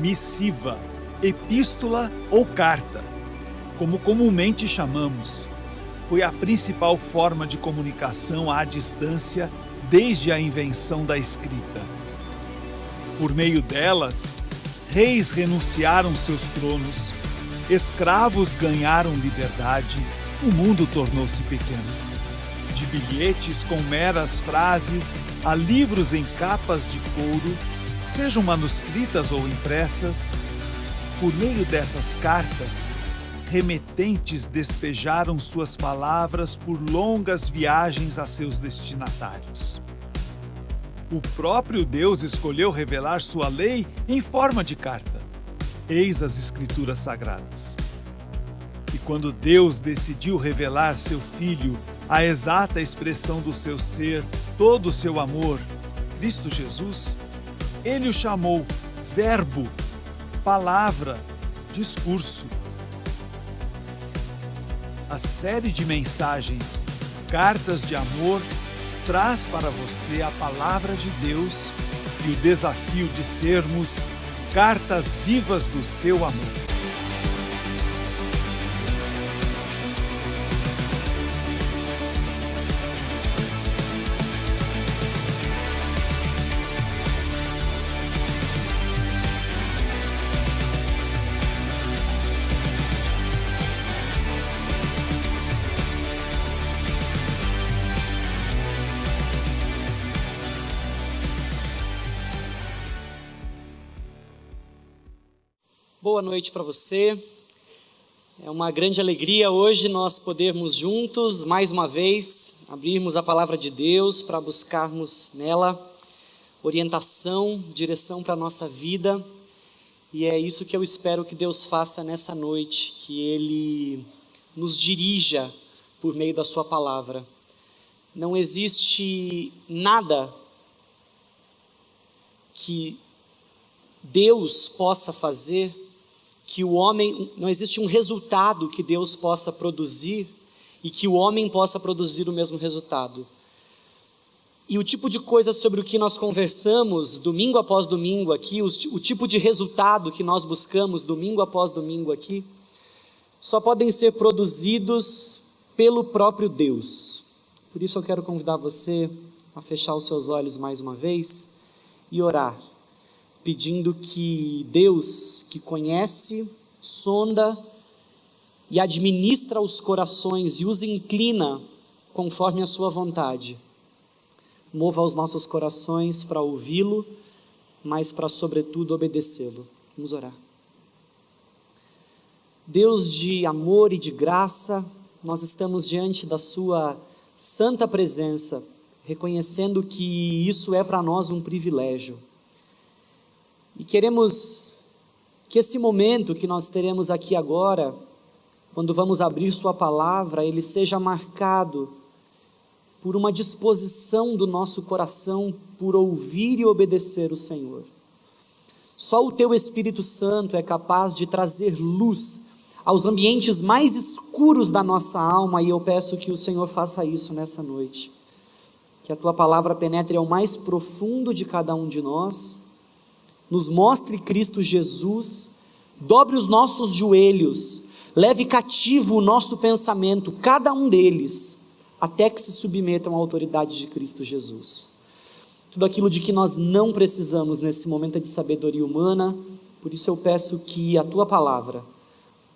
missiva, epístola ou carta, como comumente chamamos, foi a principal forma de comunicação à distância desde a invenção da escrita. Por meio delas, reis renunciaram seus tronos, escravos ganharam liberdade, o mundo tornou-se pequeno. De bilhetes com meras frases a livros em capas de couro, sejam manuscritas ou impressas, por meio dessas cartas, remetentes despejaram suas palavras por longas viagens a seus destinatários. O próprio Deus escolheu revelar sua lei em forma de carta. Eis as Escrituras Sagradas. E quando Deus decidiu revelar seu Filho, a exata expressão do seu ser, todo o seu amor, Cristo Jesus, Ele o chamou Verbo, Palavra, Discurso. A série de mensagens, Cartas de Amor, traz para você a Palavra de Deus e o desafio de sermos cartas vivas do seu amor. Boa noite para você. É uma grande alegria hoje nós podermos juntos, mais uma vez, abrirmos a palavra de Deus para buscarmos nela orientação, direção para a nossa vida. E é isso que eu espero que Deus faça nessa noite, que Ele nos dirija por meio da sua palavra. Não existe nada que Deus possa fazer, que o homem, não existe um resultado que Deus possa produzir e que o homem possa produzir o mesmo resultado. E o tipo de coisa sobre o que nós conversamos domingo após domingo aqui, o tipo de resultado que nós buscamos domingo após domingo aqui, só podem ser produzidos pelo próprio Deus. Por isso eu quero convidar você a fechar os seus olhos mais uma vez e orar, pedindo que Deus, que conhece, sonda e administra os corações e os inclina conforme a sua vontade, mova os nossos corações para ouvi-lo, mas para sobretudo obedecê-lo. Vamos orar. Deus de amor e de graça, nós estamos diante da sua santa presença, reconhecendo que isso é para nós um privilégio. E queremos que esse momento que nós teremos aqui agora, quando vamos abrir sua palavra, ele seja marcado por uma disposição do nosso coração por ouvir e obedecer o Senhor. Só o teu Espírito Santo é capaz de trazer luz aos ambientes mais escuros da nossa alma, e eu peço que o Senhor faça isso nessa noite. Que a tua palavra penetre ao mais profundo de cada um de nós, nos mostre Cristo Jesus, dobre os nossos joelhos, leve cativo o nosso pensamento, cada um deles, até que se submetam à autoridade de Cristo Jesus. Tudo aquilo de que nós não precisamos nesse momento é de sabedoria humana, por isso eu peço que a tua palavra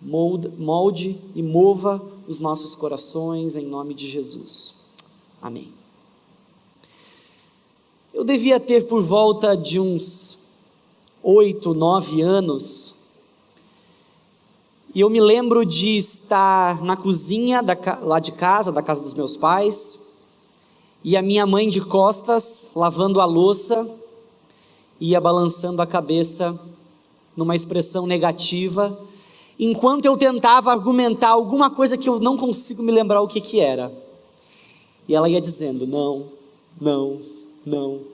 molde e mova os nossos corações, em nome de Jesus. Amém. Eu devia ter por volta de uns 8, 9 anos, e eu me lembro de estar na cozinha lá de casa, da casa dos meus pais, e a minha mãe de costas, lavando a louça, ia balançando a cabeça numa expressão negativa, enquanto eu tentava argumentar alguma coisa que eu não consigo me lembrar o que era. E ela ia dizendo, não, não, não.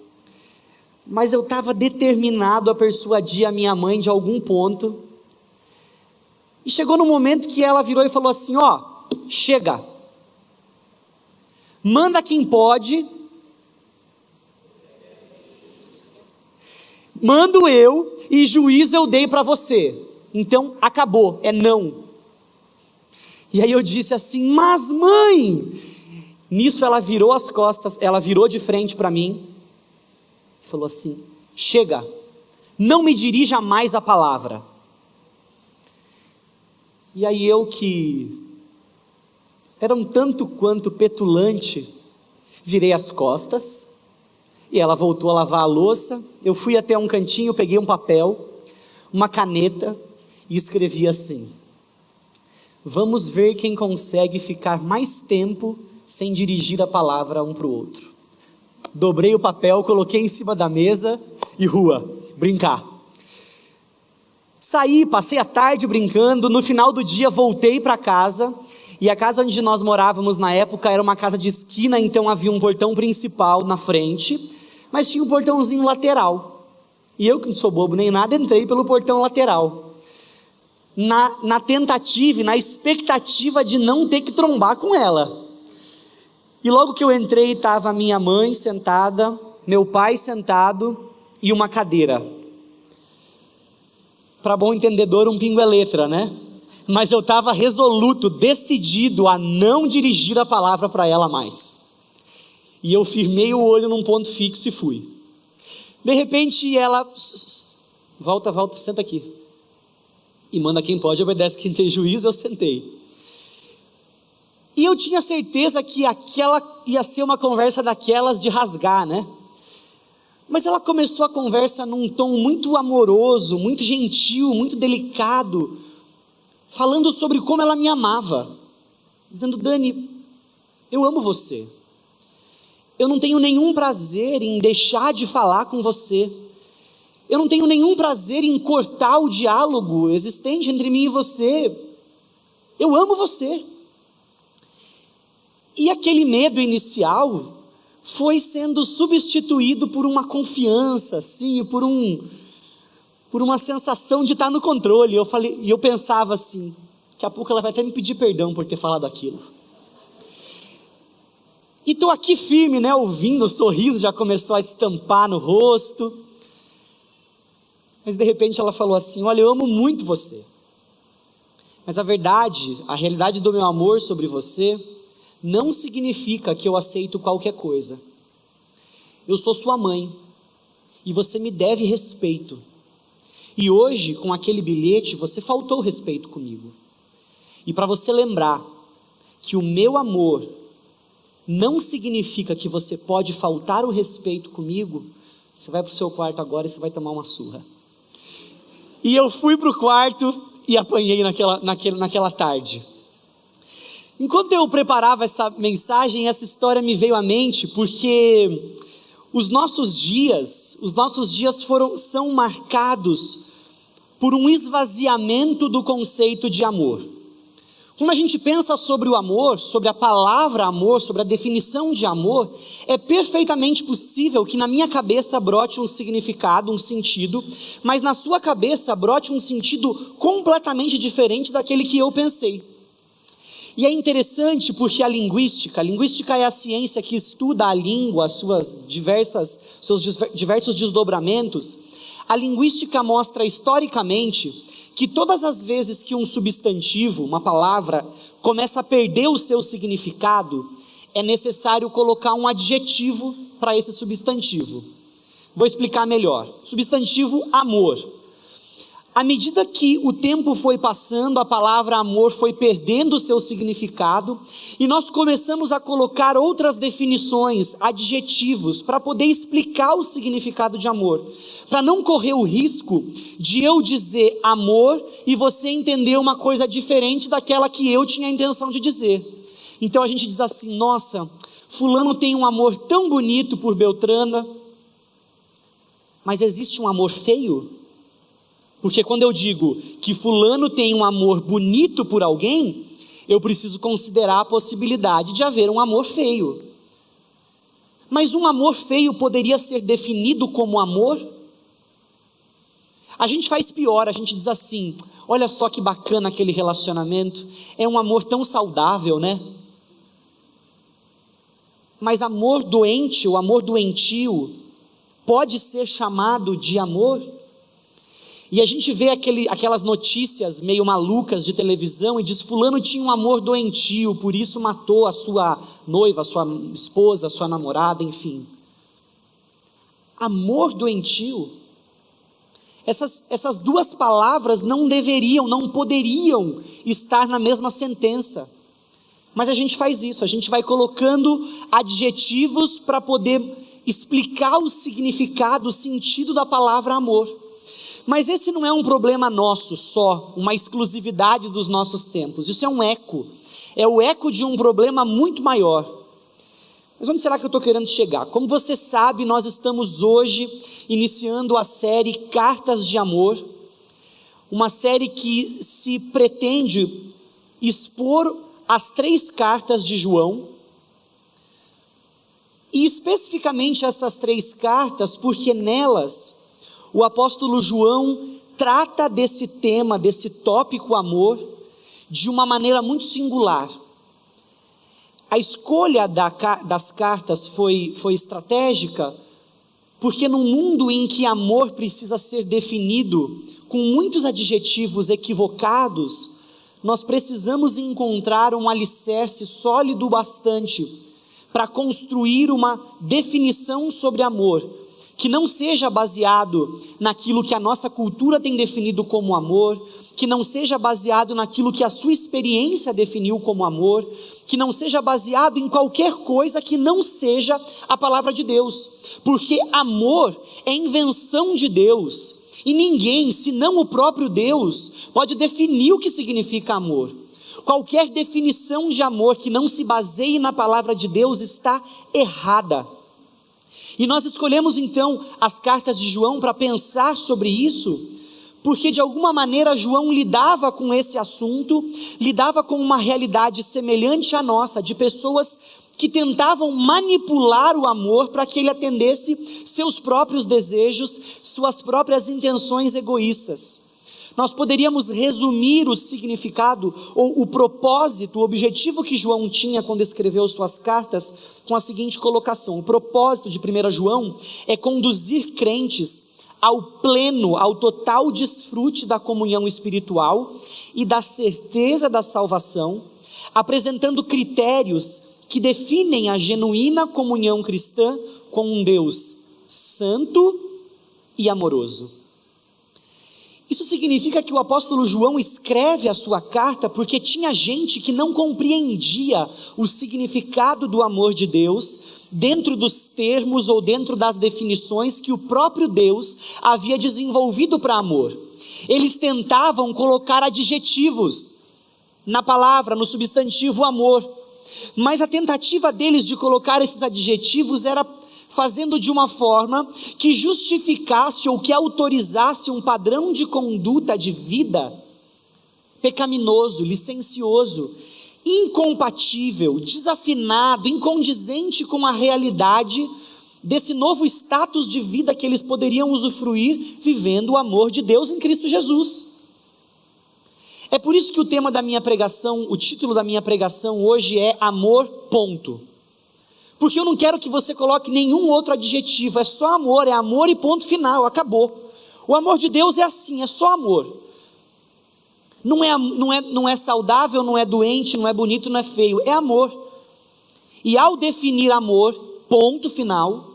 Mas eu estava determinado a persuadir a minha mãe de algum ponto. E chegou no momento que ela virou e falou assim, chega. Manda quem pode. mando eu e juízo eu dei para você. Então acabou, é não. E aí eu disse assim: mas mãe... Nisso ela virou as costas, ela virou de frente para mim e falou assim: chega, não me dirija mais a palavra. E aí eu, que era um tanto quanto petulante, virei as costas e ela voltou a lavar a louça. Eu fui até um cantinho, peguei um papel, uma caneta e escrevi assim: vamos ver quem consegue ficar mais tempo sem dirigir a palavra um para o outro. Dobrei o papel, coloquei em cima da mesa e rua, brincar. Saí, passei a tarde brincando. No final do dia voltei para casa, e a casa onde nós morávamos na época era uma casa de esquina, então havia um portão principal na frente, mas tinha um portãozinho lateral, e eu, que não sou bobo nem nada, entrei pelo portão lateral, na tentativa e na expectativa de não ter que trombar com ela. E logo que eu entrei, estava minha mãe sentada, meu pai sentado e uma cadeira. Para bom entendedor, um pingo é letra, né? Mas eu estava resoluto, decidido a não dirigir a palavra para ela mais. E eu firmei o olho num ponto fixo e fui. De repente ela: volta, senta aqui. E manda quem pode, obedece quem tem juízo. Eu sentei. E eu tinha certeza que aquela ia ser uma conversa daquelas de rasgar, né? Mas ela começou a conversa num tom muito amoroso, muito gentil, muito delicado, falando sobre como ela me amava, dizendo: Dani, eu amo você, eu não tenho nenhum prazer em deixar de falar com você, eu não tenho nenhum prazer em cortar o diálogo existente entre mim e você, eu amo você. E aquele medo inicial foi sendo substituído por uma confiança, assim, por uma sensação de estar no controle. Eu pensava assim: daqui a pouco ela vai até me pedir perdão por ter falado aquilo. E estou aqui firme, né, ouvindo, o sorriso já começou a estampar no rosto. Mas de repente ela falou assim: olha, eu amo muito você, mas a realidade do meu amor sobre você não significa que eu aceito qualquer coisa. Eu sou sua mãe e você me deve respeito. E hoje, com aquele bilhete, você faltou respeito comigo. E para você lembrar que o meu amor não significa que você pode faltar o respeito comigo, você vai para o seu quarto agora e você vai tomar uma surra. E eu fui para o quarto e apanhei naquela tarde. Enquanto eu preparava essa mensagem, essa história me veio à mente, porque os nossos dias são marcados por um esvaziamento do conceito de amor. Quando a gente pensa sobre o amor, sobre a palavra amor, sobre a definição de amor, é perfeitamente possível que na minha cabeça brote um significado, um sentido, mas na sua cabeça brote um sentido completamente diferente daquele que eu pensei. E é interessante porque a linguística é a ciência que estuda a língua, seus diversos desdobramentos. A linguística mostra historicamente que todas as vezes que um substantivo, uma palavra, começa a perder o seu significado, é necessário colocar um adjetivo para esse substantivo. Vou explicar melhor. Substantivo amor. À medida que o tempo foi passando, a palavra amor foi perdendo o seu significado, e nós começamos a colocar outras definições, adjetivos, para poder explicar o significado de amor, para não correr o risco de eu dizer amor e você entender uma coisa diferente daquela que eu tinha a intenção de dizer. Então a gente diz assim: nossa, fulano tem um amor tão bonito por Beltrana, mas existe um amor feio? Porque quando eu digo que fulano tem um amor bonito por alguém, eu preciso considerar a possibilidade de haver um amor feio. Mas um amor feio poderia ser definido como amor? A gente faz pior, a gente diz assim: olha só que bacana aquele relacionamento, é um amor tão saudável, né? Mas amor doente, o amor doentio, pode ser chamado de amor? E a gente vê aquelas notícias meio malucas de televisão e diz: fulano tinha um amor doentio, por isso matou a sua noiva, a sua esposa, a sua namorada, enfim. Amor doentio? Essas duas palavras não deveriam, não poderiam estar na mesma sentença. Mas a gente faz isso, a gente vai colocando adjetivos para poder explicar o significado, o sentido da palavra amor. Mas esse não é um problema nosso só, uma exclusividade dos nossos tempos. Isso é um eco. É o eco de um problema muito maior. Mas onde será que eu estou querendo chegar? Como você sabe, nós estamos hoje iniciando a série Cartas de Amor. Uma série que se pretende expor as 3 cartas de João. E especificamente essas 3 cartas, porque nelas o apóstolo João trata desse tema, desse tópico amor, de uma maneira muito singular. A escolha das cartas foi estratégica, porque num mundo em que amor precisa ser definido com muitos adjetivos equivocados, nós precisamos encontrar um alicerce sólido bastante para construir uma definição sobre amor, que não seja baseado naquilo que a nossa cultura tem definido como amor, que não seja baseado naquilo que a sua experiência definiu como amor, que não seja baseado em qualquer coisa que não seja a palavra de Deus, porque amor é invenção de Deus, e ninguém, senão o próprio Deus, pode definir o que significa amor. Qualquer definição de amor que não se baseie na palavra de Deus está errada. E nós escolhemos então as cartas de João para pensar sobre isso, porque de alguma maneira João lidava com esse assunto, lidava com uma realidade semelhante à nossa, de pessoas que tentavam manipular o amor para que ele atendesse seus próprios desejos, suas próprias intenções egoístas. Nós poderíamos resumir o significado ou o propósito, o objetivo que João tinha quando escreveu suas cartas com a seguinte colocação: o propósito de 1 João é conduzir crentes ao pleno, ao total desfrute da comunhão espiritual e da certeza da salvação, apresentando critérios que definem a genuína comunhão cristã com um Deus santo e amoroso. Isso significa que o apóstolo João escreve a sua carta porque tinha gente que não compreendia o significado do amor de Deus dentro dos termos ou dentro das definições que o próprio Deus havia desenvolvido para amor. Eles tentavam colocar adjetivos na palavra, no substantivo amor, mas a tentativa deles de colocar esses adjetivos era fazendo de uma forma que justificasse ou que autorizasse um padrão de conduta de vida pecaminoso, licencioso, incompatível, desafinado, incondizente com a realidade desse novo status de vida que eles poderiam usufruir vivendo o amor de Deus em Cristo Jesus. É por isso que o tema da minha pregação, o título da minha pregação hoje é amor, ponto. Porque eu não quero que você coloque nenhum outro adjetivo, é só amor, é amor e ponto final, acabou. O amor de Deus é assim, é só amor. Não é saudável, não é doente, não é bonito, não é feio, é amor. E ao definir amor, ponto final,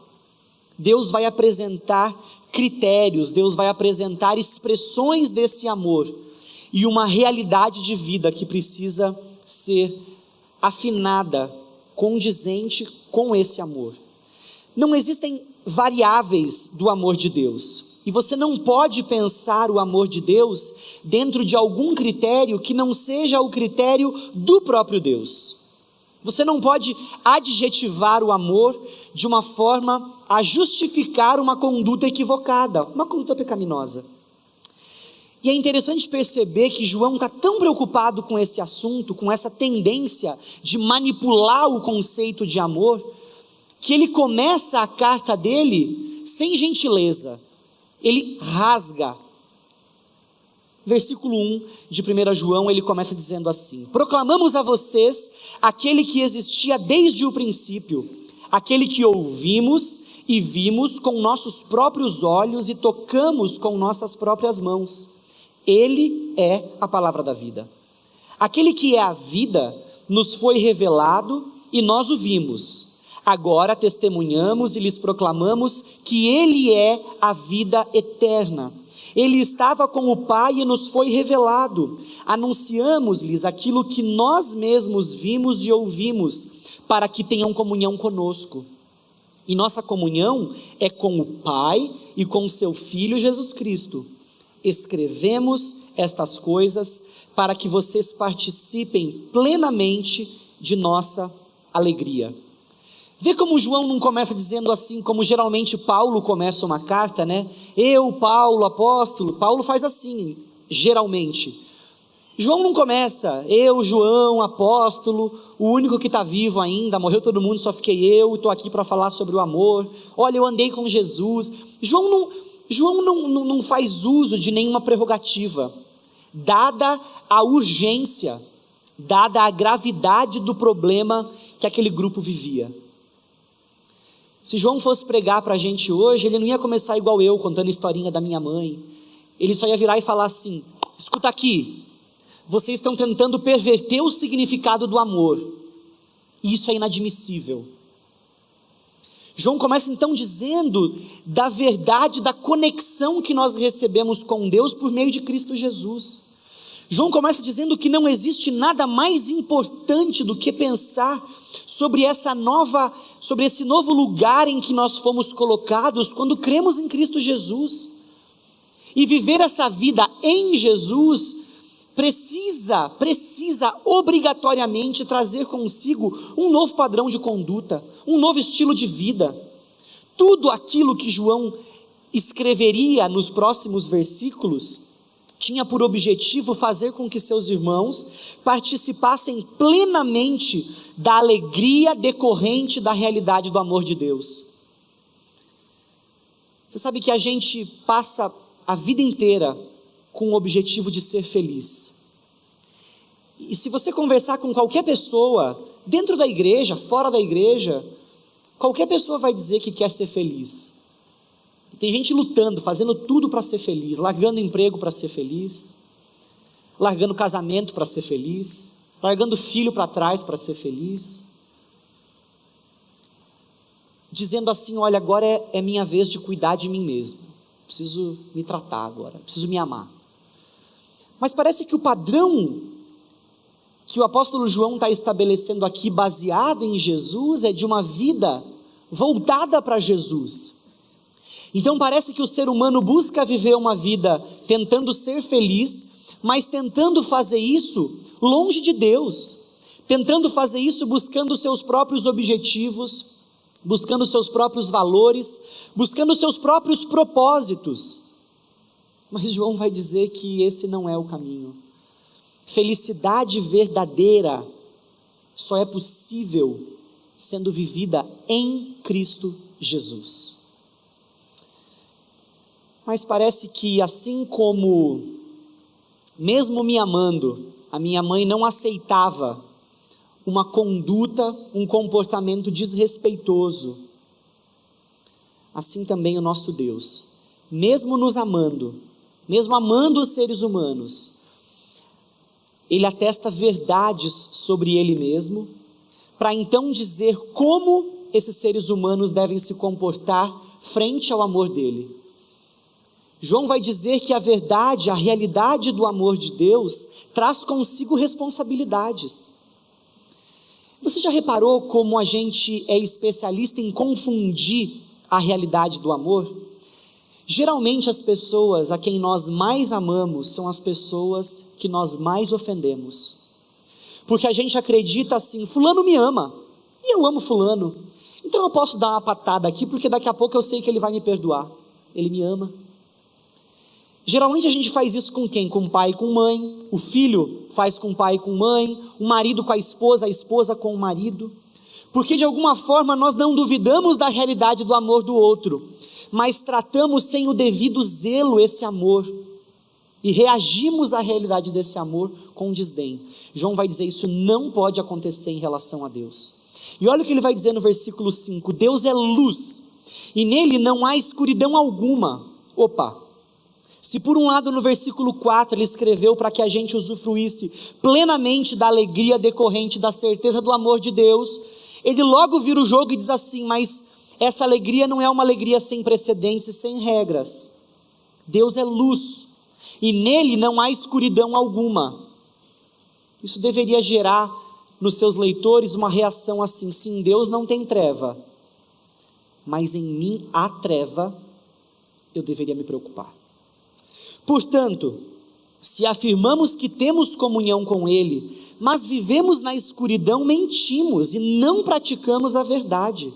Deus vai apresentar critérios, Deus vai apresentar expressões desse amor e uma realidade de vida que precisa ser afinada, condizente com esse amor. Não existem variáveis do amor de Deus, e você não pode pensar o amor de Deus dentro de algum critério que não seja o critério do próprio Deus. Você não pode adjetivar o amor de uma forma a justificar uma conduta equivocada, uma conduta pecaminosa. E é interessante perceber que João está tão preocupado com esse assunto, com essa tendência de manipular o conceito de amor, que ele começa a carta dele sem gentileza, ele rasga. Versículo 1 de 1 João, ele começa dizendo assim: proclamamos a vocês aquele que existia desde o princípio, aquele que ouvimos e vimos com nossos próprios olhos e tocamos com nossas próprias mãos. Ele é a palavra da vida. Aquele que é a vida nos foi revelado e nós o vimos. Agora testemunhamos e lhes proclamamos que Ele é a vida eterna. Ele estava com o Pai e nos foi revelado. Anunciamos-lhes aquilo que nós mesmos vimos e ouvimos, para que tenham comunhão conosco. E nossa comunhão é com o Pai e com seu Filho Jesus Cristo. Escrevemos estas coisas para que vocês participem plenamente de nossa alegria. Vê como João não começa dizendo assim, como geralmente Paulo começa uma carta, né? Eu, Paulo, apóstolo. Paulo faz assim, geralmente. João não começa, eu, João, apóstolo, o único que está vivo ainda, morreu todo mundo, só fiquei eu, estou aqui para falar sobre o amor. Olha, eu andei com Jesus. João não faz uso de nenhuma prerrogativa, dada a urgência, dada a gravidade do problema que aquele grupo vivia. Se João fosse pregar para a gente hoje, ele não ia começar igual eu, contando a historinha da minha mãe. Ele só ia virar e falar assim: escuta aqui, vocês estão tentando perverter o significado do amor, e isso é inadmissível. João começa então dizendo da verdade, da conexão que nós recebemos com Deus por meio de Cristo Jesus. João começa dizendo que não existe nada mais importante do que pensar sobre esse novo lugar em que nós fomos colocados quando cremos em Cristo Jesus. E viver essa vida em Jesus precisa obrigatoriamente trazer consigo um novo padrão de conduta, um novo estilo de vida. Tudo aquilo que João escreveria nos próximos versículos tinha por objetivo fazer com que seus irmãos participassem plenamente da alegria decorrente da realidade do amor de Deus. Você sabe que a gente passa a vida inteira com o objetivo de ser feliz. E se você conversar com qualquer pessoa, dentro da igreja, fora da igreja, qualquer pessoa vai dizer que quer ser feliz. Tem gente lutando, fazendo tudo para ser feliz, largando emprego para ser feliz, largando casamento para ser feliz, largando filho para trás para ser feliz, dizendo assim: olha, agora é minha vez de cuidar de mim mesmo, preciso me tratar agora, preciso me amar. Mas parece que o padrão que o apóstolo João está estabelecendo aqui, baseado em Jesus, é de uma vida voltada para Jesus. Então parece que o ser humano busca viver uma vida tentando ser feliz, mas tentando fazer isso longe de Deus, tentando fazer isso buscando seus próprios objetivos, buscando seus próprios valores, buscando seus próprios propósitos. Mas João vai dizer que esse não é o caminho. Felicidade verdadeira só é possível sendo vivida em Cristo Jesus. Mas parece que assim como, mesmo me amando, a minha mãe não aceitava uma conduta, um comportamento desrespeitoso, assim também o nosso Deus, mesmo nos amando, mesmo amando os seres humanos, Ele atesta verdades sobre Ele mesmo, para então dizer como esses seres humanos devem se comportar frente ao amor dEle. João vai dizer que a verdade, a realidade do amor de Deus, traz consigo responsabilidades. Você já reparou como a gente é especialista em confundir a realidade do amor? Geralmente as pessoas a quem nós mais amamos são as pessoas que nós mais ofendemos. Porque a gente acredita assim: fulano me ama, e eu amo fulano, então eu posso dar uma patada aqui, porque daqui a pouco eu sei que ele vai me perdoar, ele me ama. Geralmente a gente faz isso com quem? Com pai e com mãe. O filho faz com pai e com mãe, o marido com a esposa com o marido. Porque de alguma forma nós não duvidamos da realidade do amor do outro, mas tratamos sem o devido zelo esse amor e reagimos à realidade desse amor com desdém. João vai dizer: isso não pode acontecer em relação a Deus. E olha o que ele vai dizer no versículo 5: Deus é luz, e nele não há escuridão alguma. Opa! Se por um lado no versículo 4 ele escreveu para que a gente usufruísse plenamente da alegria decorrente da certeza do amor de Deus, ele logo vira o jogo e diz assim: mas essa alegria não é uma alegria sem precedentes e sem regras. Deus é luz, e nele não há escuridão alguma. Isso deveria gerar nos seus leitores uma reação assim: sim, Deus não tem treva, mas em mim há treva, eu deveria me preocupar. Portanto, se afirmamos que temos comunhão com Ele, mas vivemos na escuridão, mentimos e não praticamos a verdade.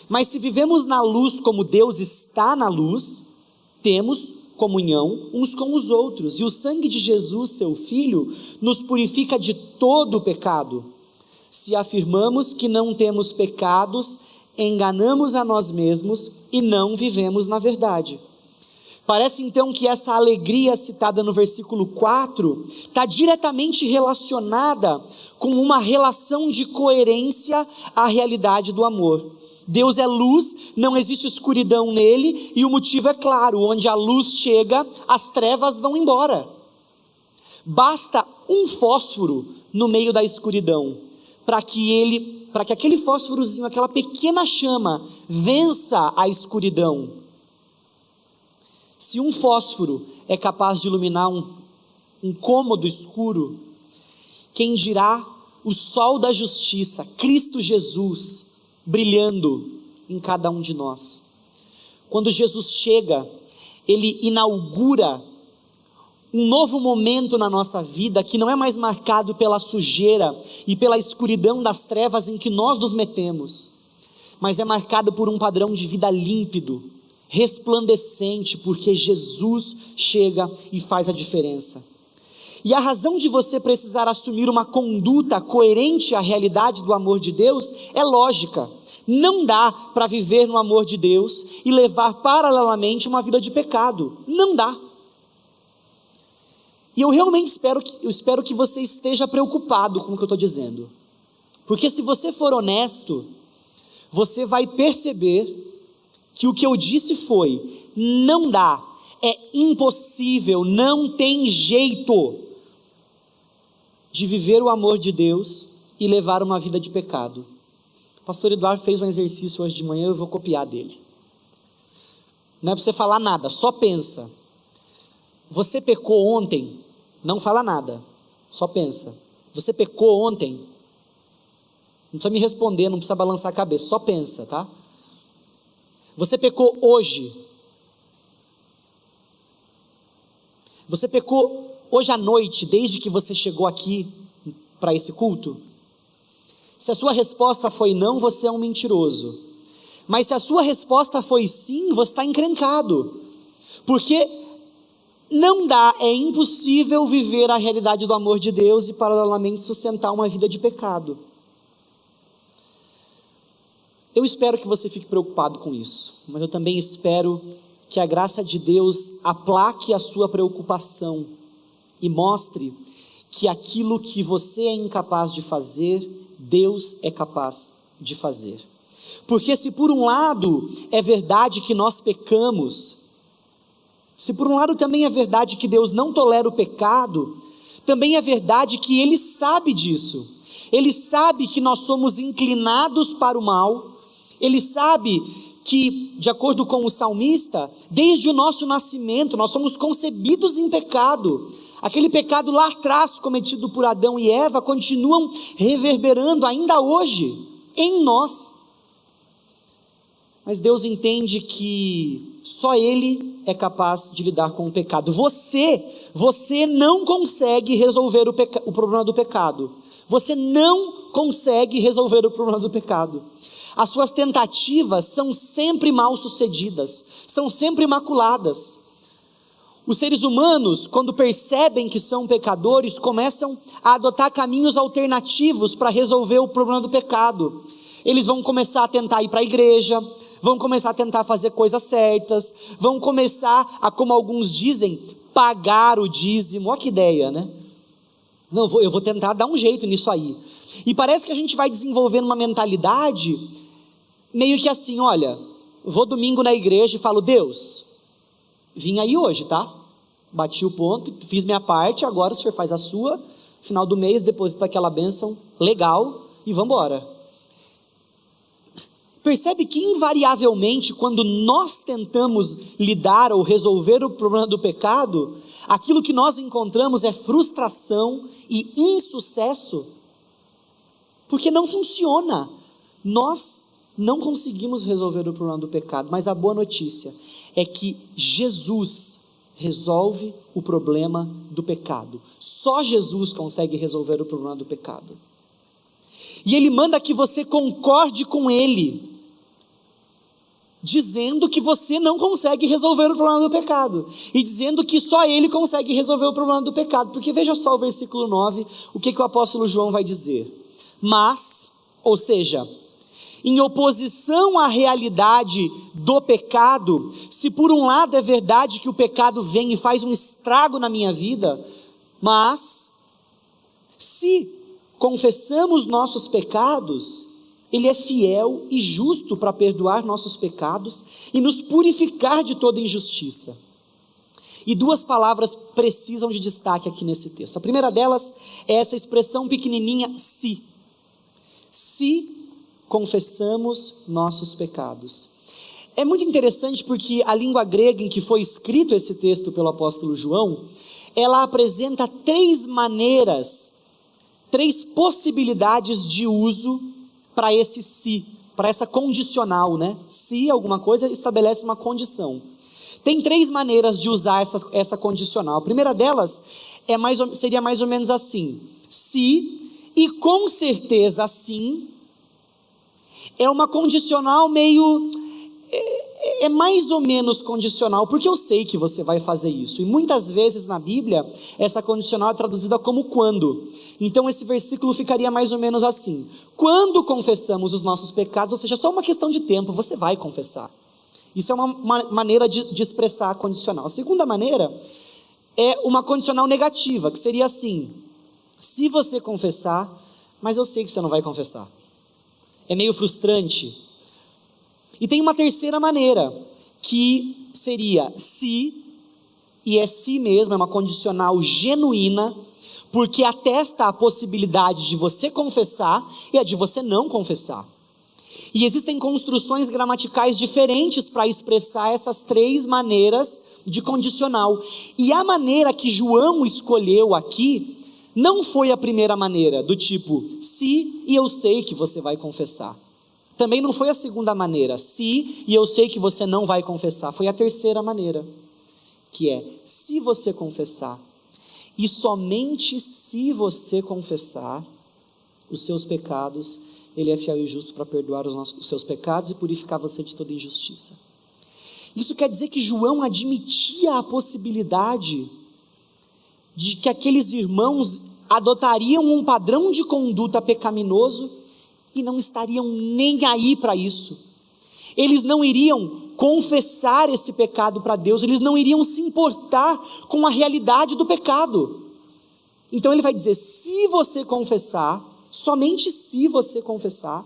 Mas se vivemos na luz como Deus está na luz, temos comunhão uns com os outros, e o sangue de Jesus, seu Filho, nos purifica de todo o pecado. Se afirmamos que não temos pecados, enganamos a nós mesmos e não vivemos na verdade. Parece então que essa alegria citada no versículo 4 está diretamente relacionada com uma relação de coerência à realidade do amor. Deus é luz, não existe escuridão nele, e o motivo é claro: onde a luz chega, as trevas vão embora. Basta um fósforo no meio da escuridão, para que aquele fósforozinho, aquela pequena chama, vença a escuridão. Se um fósforo é capaz de iluminar um cômodo escuro, quem dirá o sol da justiça, Cristo Jesus, brilhando em cada um de nós. Quando Jesus chega, Ele inaugura um novo momento na nossa vida, que não é mais marcado pela sujeira e pela escuridão das trevas em que nós nos metemos, mas é marcado por um padrão de vida límpido, resplandecente, porque Jesus chega e faz a diferença. E a razão de você precisar assumir uma conduta coerente à realidade do amor de Deus é lógica. Não dá para viver no amor de Deus e levar paralelamente uma vida de pecado. Não dá. E eu realmente espero que você esteja preocupado com o que eu estou dizendo. Porque se você for honesto, você vai perceber que o que eu disse foi: não dá, é impossível, não tem jeito de viver o amor de Deus e levar uma vida de pecado. O pastor Eduardo fez um exercício hoje de manhã, eu vou copiar dele. Não é para você falar nada, só pensa. Você pecou ontem? Não fala nada, só pensa. Você pecou ontem? Não precisa me responder, não precisa balançar a cabeça, só pensa, tá? Você pecou hoje? Você pecou hoje à noite, desde que você chegou aqui para esse culto? Se a sua resposta foi não, você é um mentiroso. Mas se a sua resposta foi sim, você está encrencado. Porque não dá, é impossível viver a realidade do amor de Deus e paralelamente sustentar uma vida de pecado. Eu espero que você fique preocupado com isso, mas eu também espero que a graça de Deus aplaque a sua preocupação e mostre que aquilo que você é incapaz de fazer, Deus é capaz de fazer. Porque se por um lado é verdade que nós pecamos, se por um lado também é verdade que Deus não tolera o pecado, também é verdade que Ele sabe disso. Ele sabe que nós somos inclinados para o mal. Ele sabe que, de acordo com o salmista, desde o nosso nascimento, nós somos concebidos em pecado. Aquele pecado lá atrás, cometido por Adão e Eva, continuam reverberando ainda hoje em nós. Mas Deus entende que só Ele é capaz de lidar com o pecado. Você não consegue resolver o problema do pecado. Você não consegue resolver o problema do pecado. As suas tentativas são sempre mal sucedidas, são sempre maculadas. Os seres humanos, quando percebem que são pecadores, começam a adotar caminhos alternativos para resolver o problema do pecado. Eles vão começar a tentar ir para a igreja, vão começar a tentar fazer coisas certas, vão começar a, como alguns dizem, pagar o dízimo. Olha que ideia, né? Não, eu vou tentar dar um jeito nisso aí. E parece que a gente vai desenvolvendo uma mentalidade meio que assim: olha, vou domingo na igreja e falo, Deus, vim aí hoje, tá? Bati o ponto, fiz minha parte, agora o senhor faz a sua, final do mês, deposita aquela bênção legal e vamos embora. Percebe que invariavelmente, quando nós tentamos lidar ou resolver o problema do pecado, aquilo que nós encontramos é frustração e insucesso, porque não funciona. Nós não conseguimos resolver o problema do pecado, mas a boa notícia é que Jesus resolve o problema do pecado. Só Jesus consegue resolver o problema do pecado. E Ele manda que você concorde com Ele, dizendo que você não consegue resolver o problema do pecado, e dizendo que só Ele consegue resolver o problema do pecado, porque veja só o versículo 9, o que o apóstolo João vai dizer. Mas, ou seja, em oposição à realidade do pecado, se por um lado é verdade que o pecado vem e faz um estrago na minha vida, mas, se confessamos nossos pecados, Ele é fiel e justo para perdoar nossos pecados e nos purificar de toda injustiça. E duas palavras precisam de destaque aqui nesse texto. A primeira delas é essa expressão pequenininha, se. Se confessamos nossos pecados. É muito interessante porque a língua grega em que foi escrito esse texto pelo apóstolo João, ela apresenta três maneiras, três possibilidades de uso para esse se, para essa condicional, né? Se alguma coisa estabelece uma condição. Tem três maneiras de usar essa condicional. A primeira delas seria mais ou menos assim: se e com certeza sim. É uma condicional meio, é mais ou menos condicional, porque eu sei que você vai fazer isso. E muitas vezes na Bíblia, essa condicional é traduzida como quando. Então esse versículo ficaria mais ou menos assim: quando confessamos os nossos pecados, ou seja, só uma questão de tempo, você vai confessar. Isso é uma maneira de expressar a condicional. A segunda maneira é uma condicional negativa, que seria assim: se você confessar, mas eu sei que você não vai confessar. É meio frustrante. E tem uma terceira maneira, que seria se, e é si mesmo, é uma condicional genuína, porque atesta a possibilidade de você confessar e a de você não confessar. E existem construções gramaticais diferentes para expressar essas três maneiras de condicional. E a maneira que João escolheu aqui não foi a primeira maneira, do tipo, se e eu sei que você vai confessar. Também não foi a segunda maneira, se e eu sei que você não vai confessar. Foi a terceira maneira, que é, se você confessar, e somente se você confessar os seus pecados, Ele é fiel e justo para perdoar os seus pecados e purificar você de toda injustiça. Isso quer dizer que João admitia a possibilidade de que aqueles irmãos adotariam um padrão de conduta pecaminoso e não estariam nem aí para isso. Eles não iriam confessar esse pecado para Deus, eles não iriam se importar com a realidade do pecado. Então ele vai dizer, se você confessar, somente se você confessar,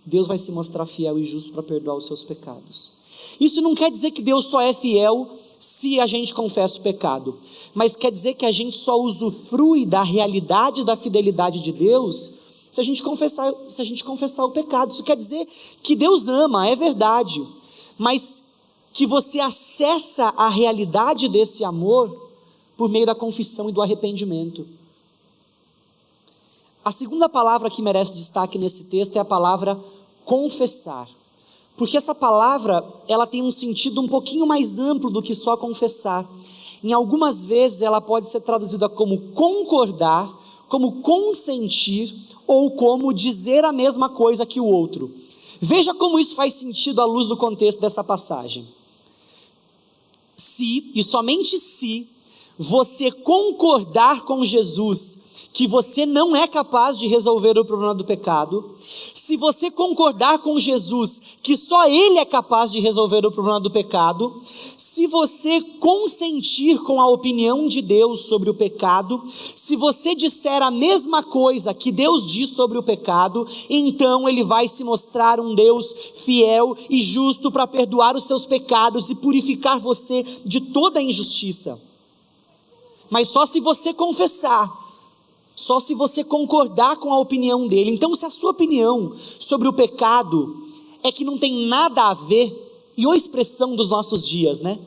Deus vai se mostrar fiel e justo para perdoar os seus pecados. Isso não quer dizer que Deus só é fiel se a gente confessa o pecado, mas quer dizer que a gente só usufrui da realidade da fidelidade de Deus se a gente confessar o pecado. Isso quer dizer que Deus ama, é verdade, mas que você acessa a realidade desse amor por meio da confissão e do arrependimento. A segunda palavra que merece destaque nesse texto é a palavra confessar. Porque essa palavra, ela tem um sentido um pouquinho mais amplo do que só confessar. Em algumas vezes ela pode ser traduzida como concordar, como consentir, ou como dizer a mesma coisa que o outro. Veja como isso faz sentido à luz do contexto dessa passagem. Se, e somente se, você concordar com Jesus, que você não é capaz de resolver o problema do pecado, se você concordar com Jesus que só Ele é capaz de resolver o problema do pecado, se você consentir com a opinião de Deus sobre o pecado, se você disser a mesma coisa que Deus diz sobre o pecado, então Ele vai se mostrar um Deus fiel e justo para perdoar os seus pecados e purificar você de toda a injustiça. Mas só se você confessar, só se você concordar com a opinião dele. Então, se a sua opinião sobre o pecado é que não tem nada a ver, e a expressão dos nossos dias, né?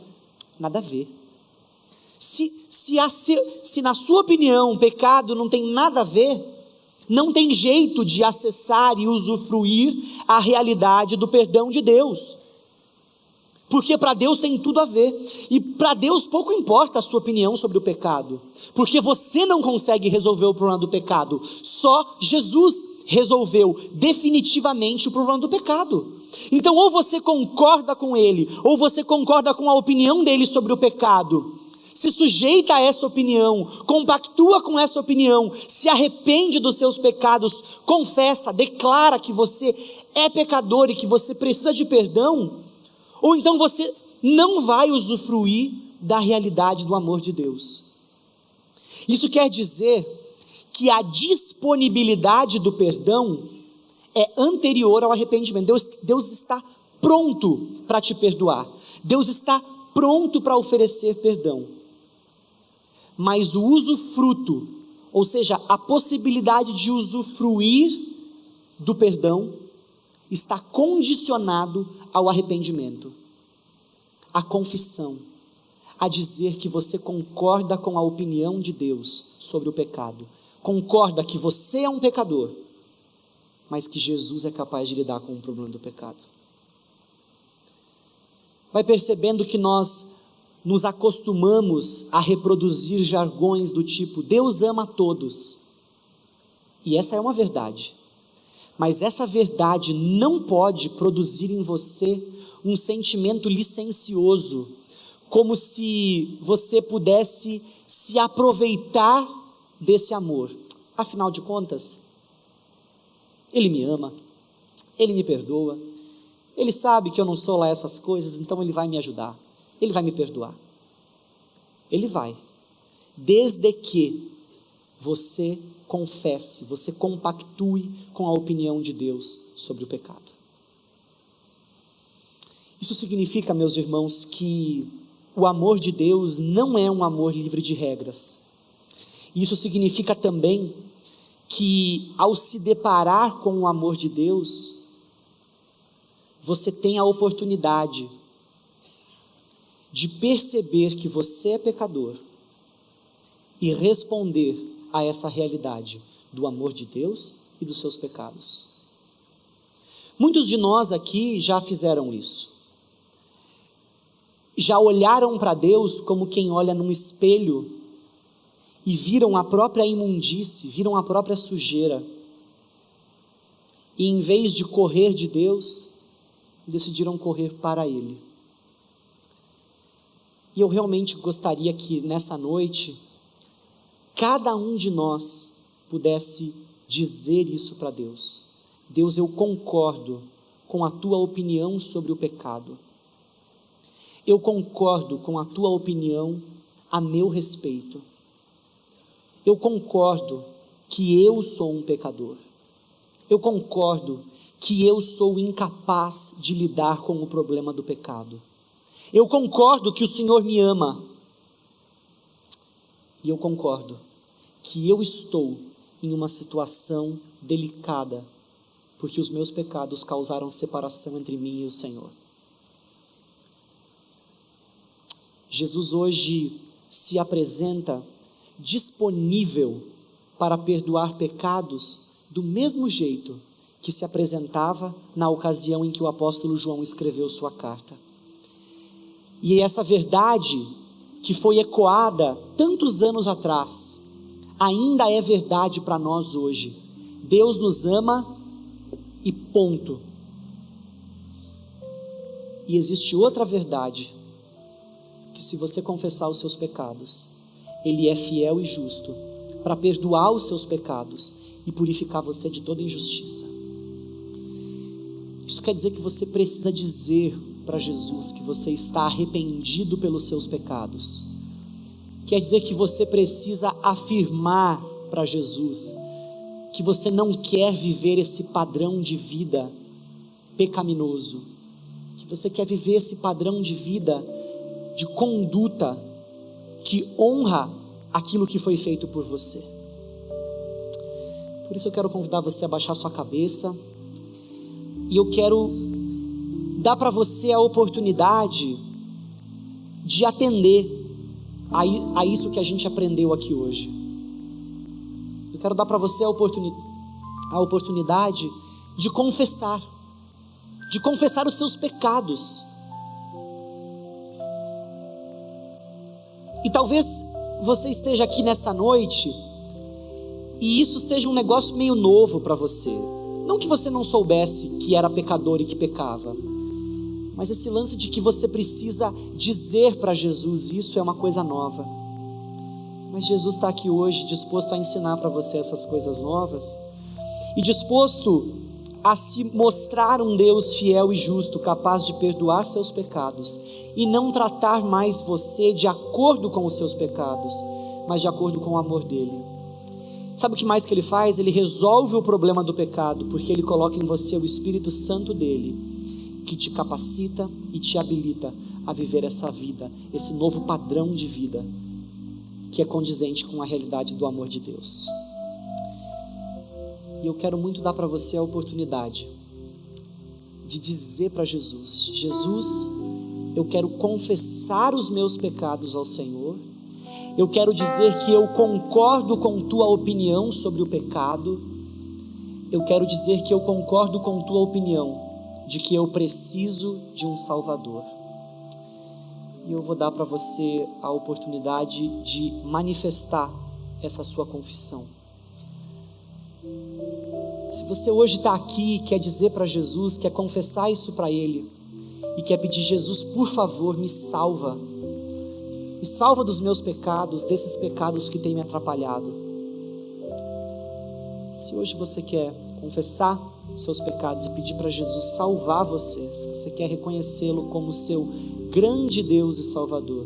Nada a ver. Se na sua opinião o pecado não tem nada a ver, não tem jeito de acessar e usufruir a realidade do perdão de Deus. Porque para Deus tem tudo a ver, e para Deus pouco importa a sua opinião sobre o pecado, porque você não consegue resolver o problema do pecado, só Jesus resolveu definitivamente o problema do pecado. Então ou você concorda com Ele, ou você concorda com a opinião dele sobre o pecado, se sujeita a essa opinião, compactua com essa opinião, se arrepende dos seus pecados, confessa, declara que você é pecador e que você precisa de perdão, ou então você não vai usufruir da realidade do amor de Deus. Isso quer dizer que a disponibilidade do perdão é anterior ao arrependimento. Deus está pronto para te perdoar. Deus está pronto para oferecer perdão. Mas o usufruto, ou seja, a possibilidade de usufruir do perdão, está condicionado ao arrependimento, à confissão, a dizer que você concorda com a opinião de Deus sobre o pecado, concorda que você é um pecador, mas que Jesus é capaz de lidar com o problema do pecado. Vai percebendo que nós nos acostumamos a reproduzir jargões do tipo, Deus ama a todos, e essa é uma verdade, mas essa verdade não pode produzir em você um sentimento licencioso, como se você pudesse se aproveitar desse amor. Afinal de contas, Ele me ama, Ele me perdoa, Ele sabe que eu não sou lá essas coisas, então Ele vai me ajudar, Ele vai me perdoar. Ele vai, desde que você confesse, você compactue com a opinião de Deus sobre o pecado. Isso significa, meus irmãos, que o amor de Deus não é um amor livre de regras. Isso significa também que, ao se deparar com o amor de Deus, você tem a oportunidade de perceber que você é pecador e responder a essa realidade do amor de Deus e dos seus pecados. Muitos de nós aqui já fizeram isso. Já olharam para Deus como quem olha num espelho e viram a própria imundície, viram a própria sujeira. E em vez de correr de Deus, decidiram correr para Ele. E eu realmente gostaria que nessa noite, cada um de nós pudesse dizer isso para Deus. Deus, eu concordo com a tua opinião sobre o pecado. Eu concordo com a tua opinião a meu respeito. Eu concordo que eu sou um pecador. Eu concordo que eu sou incapaz de lidar com o problema do pecado. Eu concordo que o Senhor me ama. E eu concordo que eu estou em uma situação delicada, porque os meus pecados causaram separação entre mim e o Senhor. Jesus hoje se apresenta disponível para perdoar pecados do mesmo jeito que se apresentava na ocasião em que o apóstolo João escreveu sua carta. E essa verdade que foi ecoada tantos anos atrás, ainda é verdade para nós hoje. Deus nos ama e ponto. E existe outra verdade, que se você confessar os seus pecados, Ele é fiel e justo para perdoar os seus pecados e purificar você de toda injustiça. Isso quer dizer que você precisa dizer para Jesus que você está arrependido pelos seus pecados. Quer dizer que você precisa afirmar para Jesus que você não quer viver esse padrão de vida pecaminoso, que você quer viver esse padrão de vida, de conduta que honra aquilo que foi feito por você. Por isso eu quero convidar você a baixar sua cabeça, e eu quero dar para você a oportunidade de atender a isso que a gente aprendeu aqui hoje. Eu quero dar para você a oportunidade de confessar os seus pecados. E talvez você esteja aqui nessa noite e isso seja um negócio meio novo para você. Não que você não soubesse que era pecador e que pecava, mas esse lance de que você precisa dizer para Jesus, isso é uma coisa nova. Mas Jesus está aqui hoje disposto a ensinar para você essas coisas novas e disposto a se mostrar um Deus fiel e justo, capaz de perdoar seus pecados e não tratar mais você de acordo com os seus pecados, mas de acordo com o amor dele. Sabe o que mais que ele faz? Ele resolve o problema do pecado, porque ele coloca em você o Espírito Santo dele, que te capacita e te habilita a viver essa vida, esse novo padrão de vida, que é condizente com a realidade do amor de Deus. E eu quero muito dar para você a oportunidade de dizer para Jesus: Jesus, eu quero confessar os meus pecados ao Senhor, eu quero dizer que eu concordo com tua opinião sobre o pecado, eu quero dizer que eu concordo com tua opinião de que eu preciso de um Salvador. E eu vou dar para você a oportunidade de manifestar essa sua confissão. Se você hoje está aqui e quer dizer para Jesus, quer confessar isso para Ele, e quer pedir: Jesus, por favor, me salva dos meus pecados, desses pecados que têm me atrapalhado. Se hoje você quer confessar os seus pecados e pedir para Jesus salvar você, se você quer reconhecê-lo como seu grande Deus e Salvador,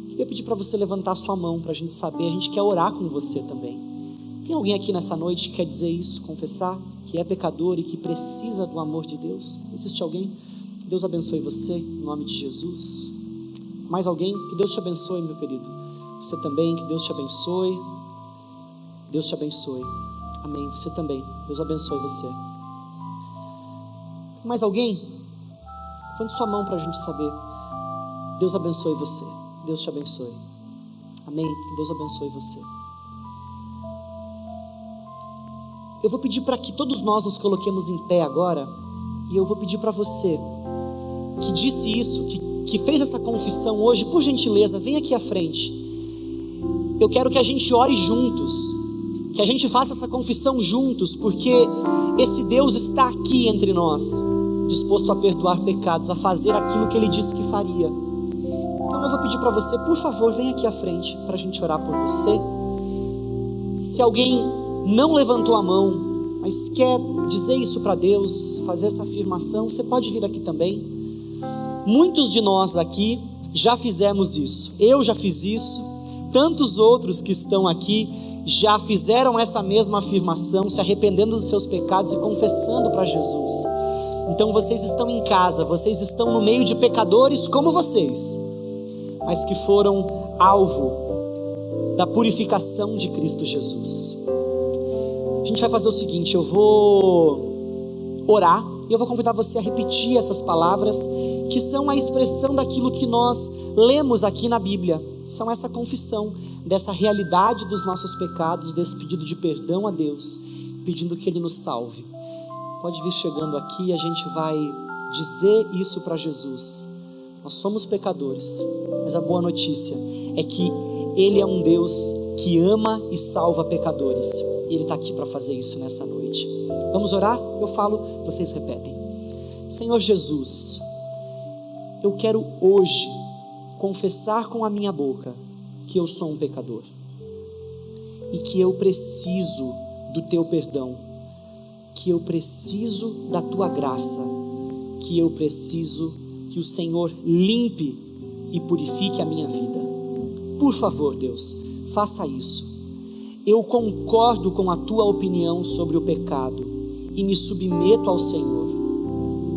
queria pedir para você levantar sua mão para a gente saber, a gente quer orar com você também. Tem alguém aqui nessa noite que quer dizer isso, confessar que é pecador e que precisa do amor de Deus? Existe alguém? Deus abençoe você, em nome de Jesus. Mais alguém? Que Deus te abençoe, meu querido. Você também, que Deus te abençoe. Deus te abençoe. Amém. Você também. Deus abençoe você. Mais alguém? Levante sua mão para a gente saber. Deus abençoe você. Deus te abençoe. Amém. Deus abençoe você. Eu vou pedir para que todos nós nos coloquemos em pé agora. E eu vou pedir para você que disse isso, que fez essa confissão hoje, por gentileza, vem aqui à frente. Eu quero que a gente ore juntos, que a gente faça essa confissão juntos, porque esse Deus está aqui entre nós, disposto a perdoar pecados, a fazer aquilo que Ele disse que faria. Então eu vou pedir para você, por favor, vem aqui à frente, para a gente orar por você. Se alguém não levantou a mão, mas quer dizer isso para Deus, fazer essa afirmação, você pode vir aqui também. Muitos de nós aqui já fizemos isso. Eu já fiz isso. Tantos outros que estão aqui já fizeram essa mesma afirmação, se arrependendo dos seus pecados e confessando para Jesus. Então vocês estão em casa, vocês estão no meio de pecadores como vocês, mas que foram alvo da purificação de Cristo Jesus. A gente vai fazer o seguinte: eu vou orar e eu vou convidar você a repetir essas palavras, que são a expressão daquilo que nós lemos aqui na Bíblia. São essa confissão dessa realidade dos nossos pecados, desse pedido de perdão a Deus, pedindo que Ele nos salve. Pode vir chegando aqui, a gente vai dizer isso para Jesus. Nós somos pecadores, mas a boa notícia é que Ele é um Deus que ama e salva pecadores, e Ele está aqui para fazer isso nessa noite. Vamos orar? Eu falo, vocês repetem. Senhor Jesus, eu quero hoje confessar com a minha boca que eu sou um pecador, e que eu preciso do teu perdão, que eu preciso da tua graça, que eu preciso que o Senhor limpe e purifique a minha vida. Por favor, Deus, faça isso. Eu concordo com a tua opinião sobre o pecado e me submeto ao Senhor.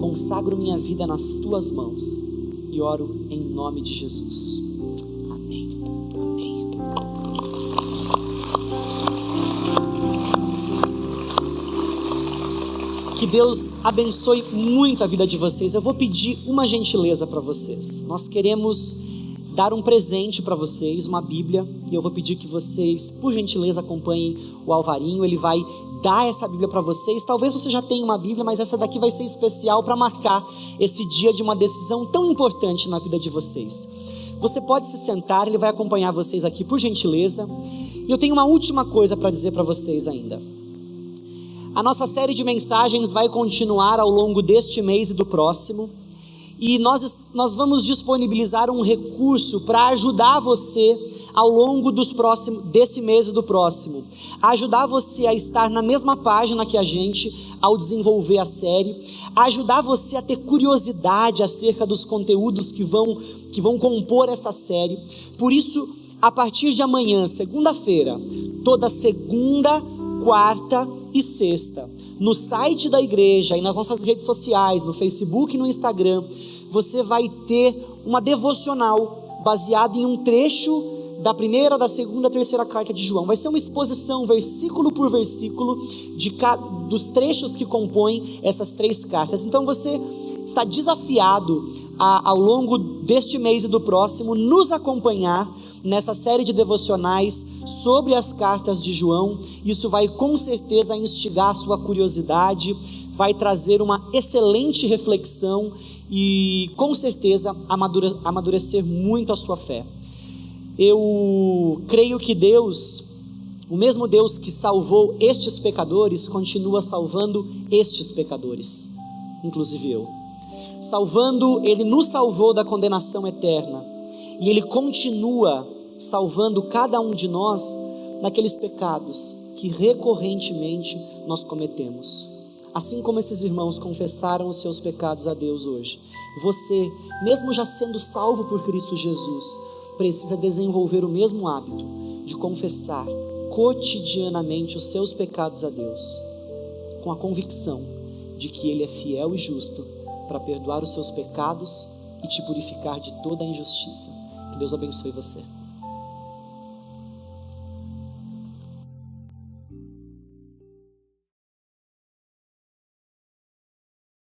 Consagro minha vida nas tuas mãos e oro em nome de Jesus. Amém. Amém. Que Deus abençoe muito a vida de vocês. Eu vou pedir uma gentileza para vocês. Nós queremos dar um presente para vocês, uma Bíblia, e eu vou pedir que vocês, por gentileza, acompanhem o Alvarinho. Ele vai dar essa Bíblia para vocês. Talvez você já tenha uma Bíblia, mas essa daqui vai ser especial para marcar esse dia de uma decisão tão importante na vida de vocês. Você pode se sentar, ele vai acompanhar vocês aqui, por gentileza. E eu tenho uma última coisa para dizer para vocês ainda. A nossa série de mensagens vai continuar ao longo deste mês e do próximo. E nós vamos disponibilizar um recurso para ajudar você ao longo desse mês e do próximo, a ajudar você a estar na mesma página que a gente ao desenvolver a série, a ajudar você a ter curiosidade acerca dos conteúdos que vão compor essa série. Por isso, a partir de amanhã, segunda-feira, toda segunda, quarta e sexta, no site da igreja e nas nossas redes sociais, no Facebook e no Instagram, você vai ter uma devocional baseada em um trecho da primeira, da segunda, da terceira carta de João. Vai ser uma exposição, versículo por versículo, dos trechos que compõem essas 3 cartas. Então você está desafiado ao longo deste mês e do próximo, nos acompanhar nessa série de devocionais sobre as cartas de João. Isso vai com certeza instigar a sua curiosidade, vai trazer uma excelente reflexão e com certeza amadurecer muito a sua fé. Eu creio que Deus, o mesmo Deus que salvou estes pecadores, continua salvando estes pecadores, inclusive eu. Ele nos salvou da condenação eterna, e Ele continua salvando cada um de nós naqueles pecados que recorrentemente nós cometemos. Assim como esses irmãos confessaram os seus pecados a Deus hoje, você, mesmo já sendo salvo por Cristo Jesus, precisa desenvolver o mesmo hábito de confessar cotidianamente os seus pecados a Deus, com a convicção de que Ele é fiel e justo para perdoar os seus pecados e te purificar de toda a injustiça. Que Deus abençoe você.